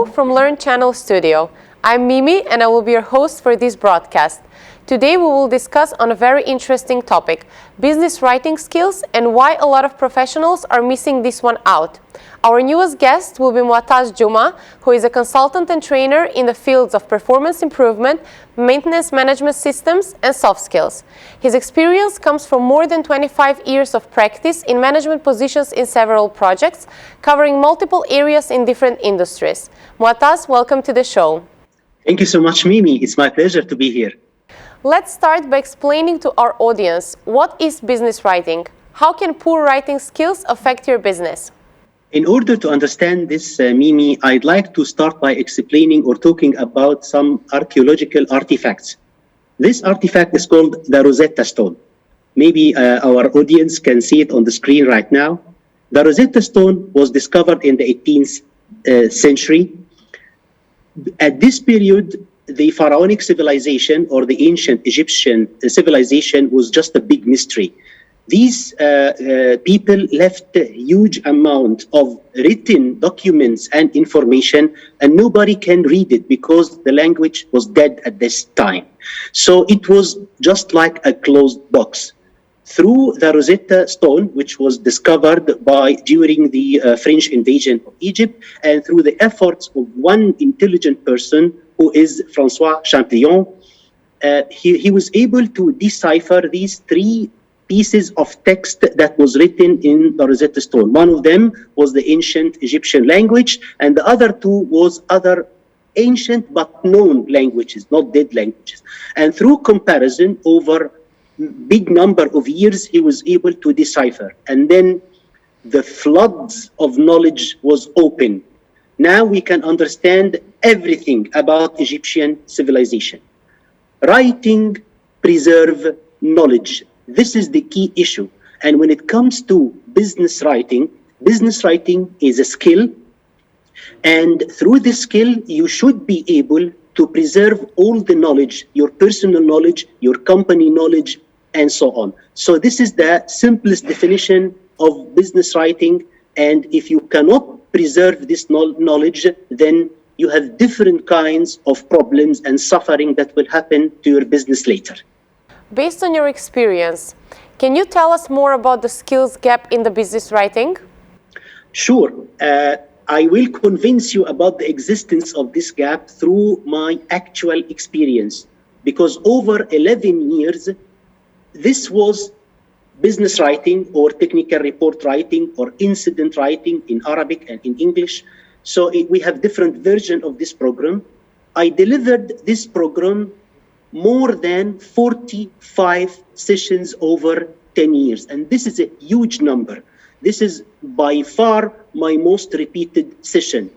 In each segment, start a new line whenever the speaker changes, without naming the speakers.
Hello from Learn Channel Studio. I'm Mimi and I will be your host for this broadcast. Today we will discuss on a very interesting topic, business writing skills and why a lot of professionals are missing this one out. Our newest guest will be Moataz Gomaa, who is a consultant and trainer in the fields of performance improvement, maintenance management systems, and soft skills. His experience comes from more than 25 years of practice in management positions in several projects, covering multiple areas in different industries. Moataz, welcome to the show.
Thank you so much, Mimi. It's my pleasure to be here.
Let's start by explaining to our audience, what is business writing? How can poor writing skills affect your business?
In order to understand this, Mimi, I'd like to start by explaining or talking about some archaeological artifacts. This artifact is called the Rosetta Stone. Maybe our audience can see it on the screen right now. The Rosetta Stone was discovered in the 18th century. At this period, the pharaonic civilization or the ancient Egyptian civilization was just a big mystery. These people left a huge amount of written documents and information, and nobody can read it because the language was dead at this time. So it was just like a closed box. Through the Rosetta Stone, which was discovered during the French invasion of Egypt, and through the efforts of one intelligent person who is Francois Champollion, he was able to decipher these three pieces of text that was written in the Rosetta Stone. One of them was the ancient Egyptian language, and the other two was other ancient but known languages, not dead languages. And through comparison over big number of years, he was able to decipher. And then the floods of knowledge was open. Now we can understand everything about Egyptian civilization. Writing preserve knowledge. This is the key issue. And when it comes to business writing is a skill. And through this skill, you should be able to preserve all the knowledge, your personal knowledge, your company knowledge, and so on. So this is the simplest definition of business writing. And if you cannot preserve this knowledge, then you have different kinds of problems and suffering that will happen to your business later.
Based on your experience, can you tell us more about the skills gap in the business writing?
Sure. I will convince you about the existence of this gap through my actual experience, because over 11 years, this was business writing or technical report writing or incident writing in Arabic and in English. So we have different versions of this program. I delivered this program more than 45 sessions over 10 years. And this is a huge number. This is by far my most repeated session.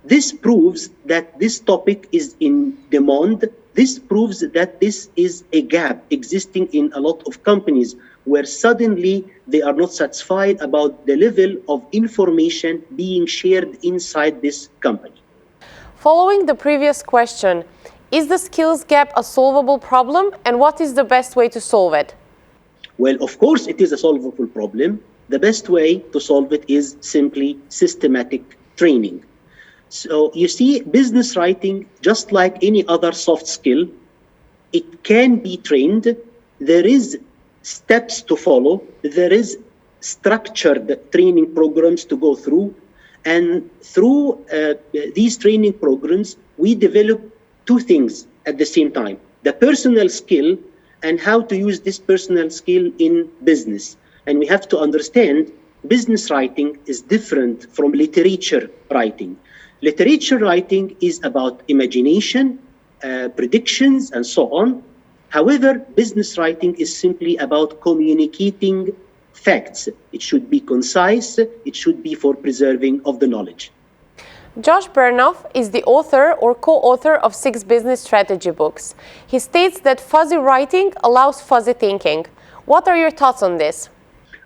This proves that this topic is in demand. This proves that this is a gap existing in a lot of companies where suddenly they are not satisfied about the level of information being shared inside this company.
Following the previous question, is the skills gap a solvable problem, and what is the best way to solve it?
Well, of course, it is a solvable problem. The best way to solve it is simply systematic training. So you see, business writing, just like any other soft skill, it can be trained. There is steps to follow. There is structured training programs to go through. And through these training programs, we develop two things at the same time: the personal skill and how to use this personal skill in business. And we have to understand business writing is different from literature writing. Literature writing is about imagination, predictions, and so on. However, business writing is simply about communicating facts. It should be concise. It should be for preserving of the knowledge.
Josh Bernoff is the author or co-author of 6 business strategy books. He states that fuzzy writing allows fuzzy thinking. What are your thoughts on this?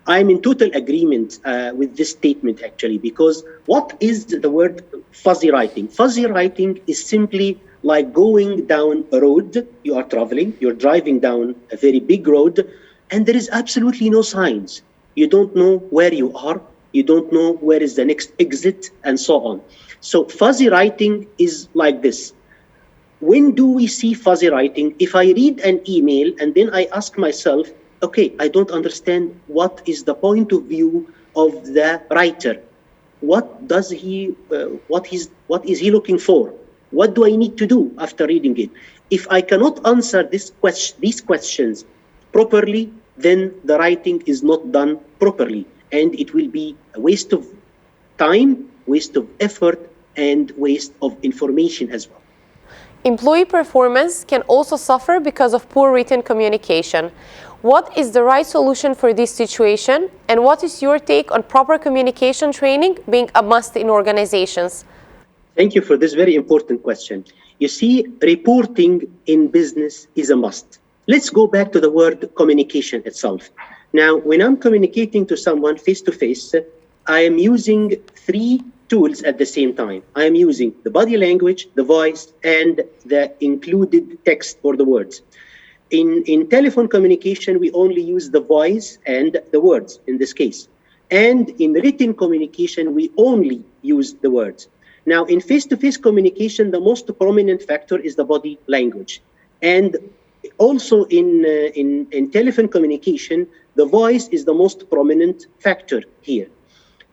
I'm in total agreement with this statement, actually, because what is the word fuzzy writing? Fuzzy writing is simply like going down a road. You are traveling, you're driving down a very big road, and there is absolutely no signs. You don't know where you are. You don't know where is the next exit, and so on. So fuzzy writing is like this. When do we see fuzzy writing? If I read an email and then I ask myself, okay, I don't understand what is the point of view of the writer. What does what is he looking for? What do I need to do after reading it? If I cannot answer these questions properly, then the writing is not done properly, and it will be a waste of time, waste of effort, and waste of information as well.
Employee performance can also suffer because of poor written communication. What is the right solution for this situation, and what is your take on proper communication training being a must in organizations?
Thank you for this very important question. You see, reporting in business is a must. Let's go back to the word communication itself. Now, when I'm communicating to someone face-to-face, I am using three tools at the same time. I am using the body language, the voice, and the included text or the words. In telephone communication, we only use the voice and the words in this case. And in written communication, we only use the words. Now, in face-to-face communication, the most prominent factor is the body language. And also in telephone communication, the voice is the most prominent factor here.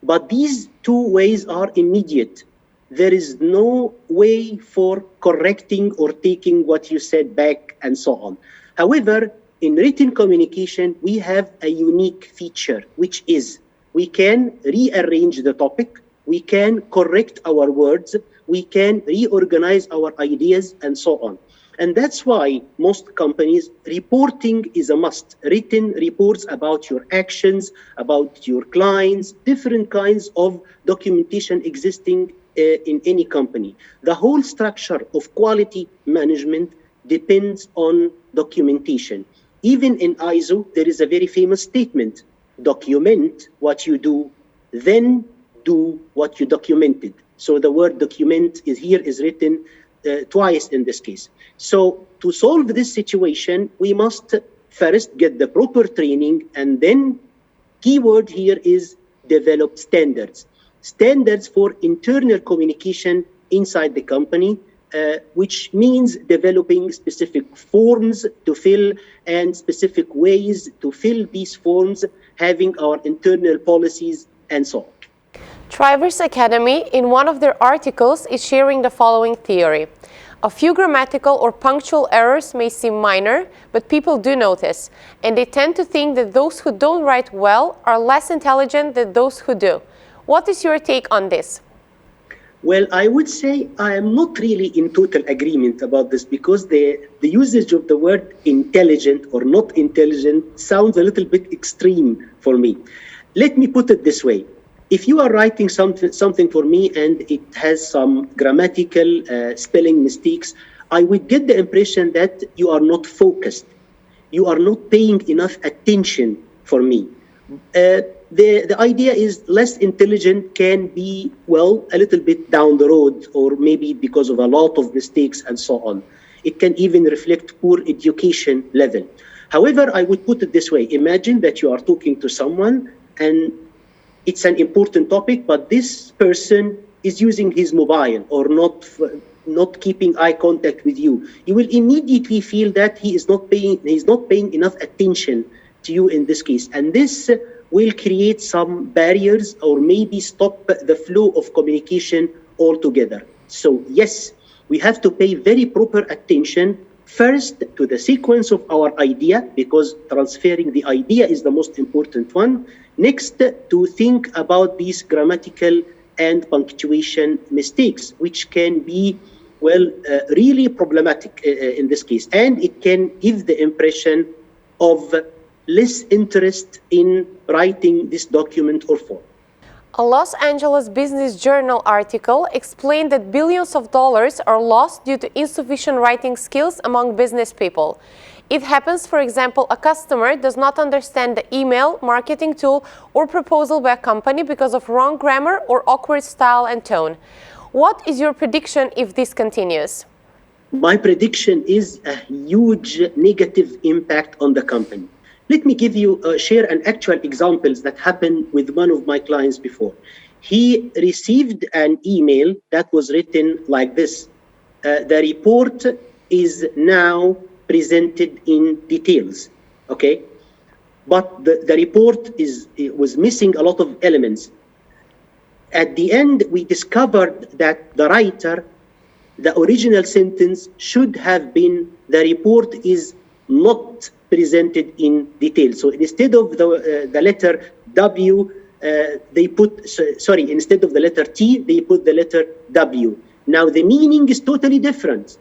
But these two ways are immediate. There is no way for correcting or taking what you said back and so on. However, in written communication, we have a unique feature, which is we can rearrange the topic, we can correct our words, we can reorganize our ideas, and so on. And that's why most companies, reporting is a must. Written reports about your actions, about your clients, different kinds of documentation existing in any company. The whole structure of quality management depends on documentation. Even in ISO, there is a very famous statement: document what you do, then do what you documented. So the word document is written twice in this case. So to solve this situation, we must first get the proper training, and then keyword here is develop standards. Standards for internal communication inside the company, which means developing specific forms to fill and specific ways to fill these forms, having our internal policies and so on.
Thrivers Academy, in one of their articles, is sharing the following theory. A few grammatical or punctual errors may seem minor, but people do notice, and they tend to think that those who don't write well are less intelligent than those who do. What is your take on this?
Well, I would say I am not really in total agreement about this, because the usage of the word intelligent or not intelligent sounds a little bit extreme for me. Let me put it this way. If you are writing something for me and it has some grammatical spelling mistakes, I would get the impression that you are not focused. You are not paying enough attention for me. The idea is less intelligent can be, well, a little bit down the road, or maybe because of a lot of mistakes and so on. It can even reflect poor education level. However, I would put it this way. Imagine that you are talking to someone and it's an important topic, but this person is using his mobile or not keeping eye contact with you. You will immediately feel that he is not paying enough attention to you in this case. And this will create some barriers or maybe stop the flow of communication altogether. So yes, we have to pay very proper attention first to the sequence of our idea, because transferring the idea is the most important one. Next, to think about these grammatical and punctuation mistakes, which can be, well, really problematic in this case. And it can give the impression of less interest in writing this document or form.
A Los Angeles Business Journal article explained that billions of dollars are lost due to insufficient writing skills among business people. It happens, for example, a customer does not understand the email, marketing tool, or proposal by a company because of wrong grammar or awkward style and tone. What is your prediction if this continues?
My prediction is a huge negative impact on the company. Let me give you share an actual examples that happened with one of my clients before. He received an email that was written like this. The report is now presented in details, okay? But the report was missing a lot of elements. At the end, we discovered that the writer, the original sentence should have been, the report is not presented in detail. So instead of the letter W, they put, sorry, instead of the letter T, they put the letter W. Now the meaning is totally different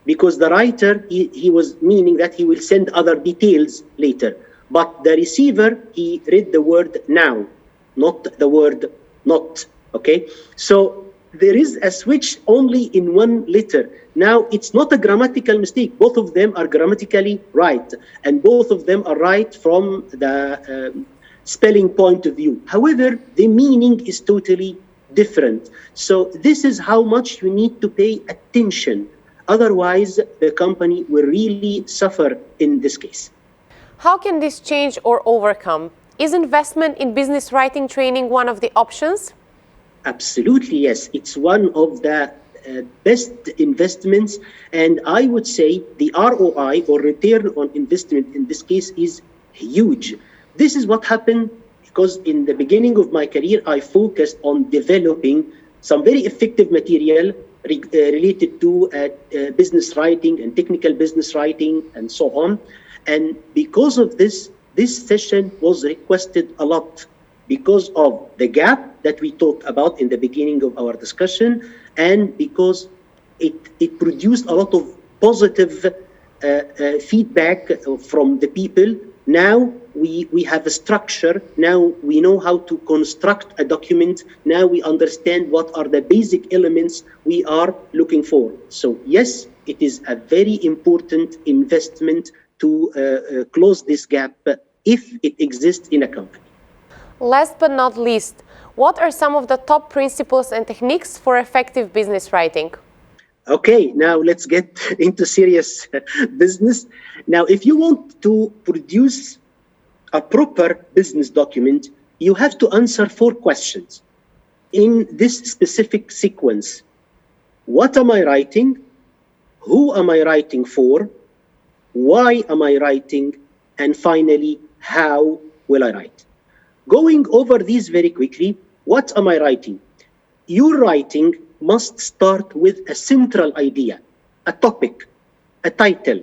because the writer, he was meaning that he will send other details later. But the receiver, he read the word now, not the word not, okay? So there is a switch only in one letter. Now, it's not a grammatical mistake. Both of them are grammatically right, and both of them are right from the spelling point of view. However, the meaning is totally different. So this is how much you need to pay attention. Otherwise, the company will really suffer in this case.
How can this change or overcome? Is investment in business writing training one of the options?
Absolutely, yes. It's one of the best investments. And I would say the ROI, or return on investment in this case, is huge. This is what happened because in the beginning of my career, I focused on developing some very effective material related to business writing and technical business writing and so on. And because of this, this session was requested a lot because of the gap that we talked about in the beginning of our discussion, and because it produced a lot of positive feedback from the people. Now we have a structure. Now we know how to construct a document. Now we understand what are the basic elements we are looking for. So yes, it is a very important investment to close this gap if it exists in a company.
Last but not least, what are some of the top principles and techniques for effective business writing?
Okay, now let's get into serious business. Now, if you want to produce a proper business document, you have to answer 4 questions in this specific sequence. What am I writing? Who am I writing for? Why am I writing? And finally, how will I write? Going over these very quickly, what am I writing? Your writing must start with a central idea, a topic, a title.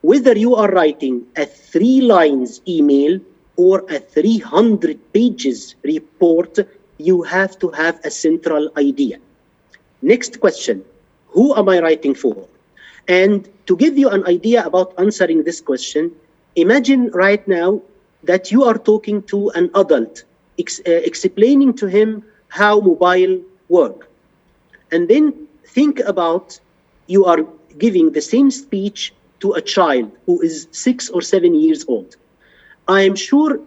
Whether you are writing a 3 lines email or a 300 pages report, you have to have a central idea. Next question, who am I writing for? And to give you an idea about answering this question, imagine right now that you are talking to an adult, explaining to him how mobile work. And then think about you are giving the same speech to a child who is 6 or 7 years old. I am sure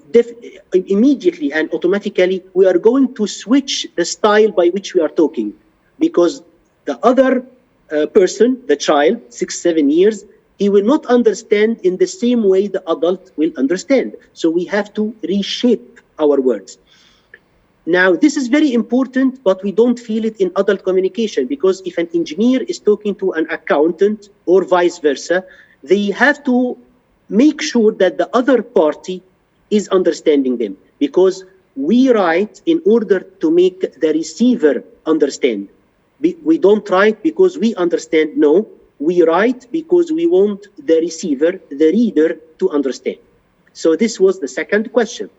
immediately and automatically we are going to switch the style by which we are talking, because the other person, the child, 6, 7 years, he will not understand in the same way the adult will understand. So we have to reshape our words. Now, this is very important, but we don't feel it in adult communication, because if an engineer is talking to an accountant or vice versa, they have to make sure that the other party is understanding them, because we write in order to make the receiver understand. We don't write because we understand, no. We write because we want the receiver, the reader, to understand. So this was the second question.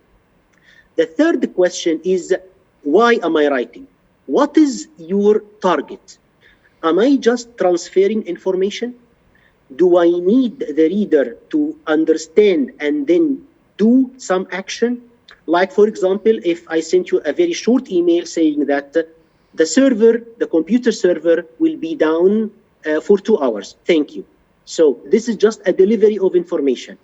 The third question is, why am I writing? What is your target? Am I just transferring information? Do I need the reader to understand and then do some action? Like, for example, if I sent you a very short email saying that the server, the computer server, will be down for 2 hours. Thank you. So this is just a delivery of information.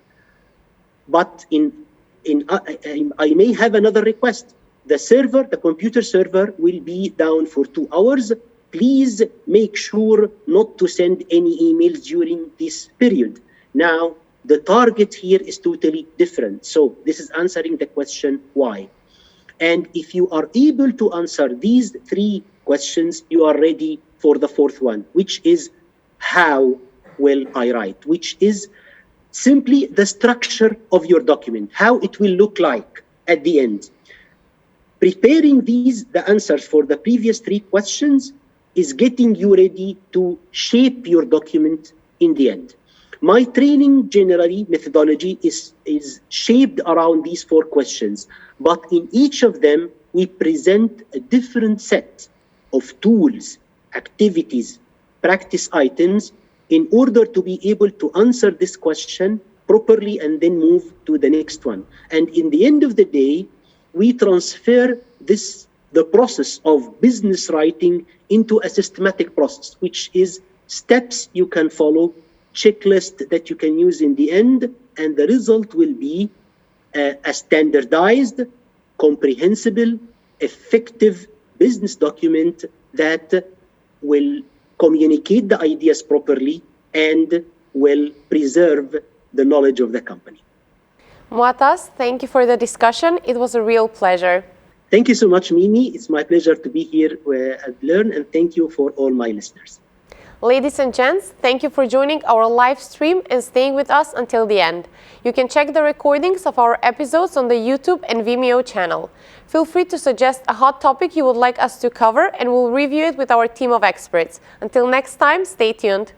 But I may have another request. The server, the computer server, will be down for 2 hours. Please make sure not to send any emails during this period. Now, the target here is totally different. So this is answering the question, why? And if you are able to answer these three questions, you are ready for the fourth one, which is how will I write, which is simply the structure of your document, how it will look like at the end. Preparing the answers for the previous three questions is getting you ready to shape your document in the end. My training generally methodology is shaped around these four questions, but in each of them, we present a different set of tools, activities, practice items in order to be able to answer this question properly and then move to the next one. And in the end of the day, we transfer the process of business writing into a systematic process, which is steps you can follow, checklist that you can use in the end, and the result will be a standardized, comprehensible, effective business document that will communicate the ideas properly and will preserve the knowledge of the company.
Moataz, thank you for the discussion. It was a real pleasure.
Thank you so much, Mimi. It's my pleasure to be here at Learn, and thank you for all my listeners.
Ladies and gents, thank you for joining our live stream and staying with us until the end. You can check the recordings of our episodes on the YouTube and Vimeo channel. Feel free to suggest a hot topic you would like us to cover, and we'll review it with our team of experts. Until next time, stay tuned.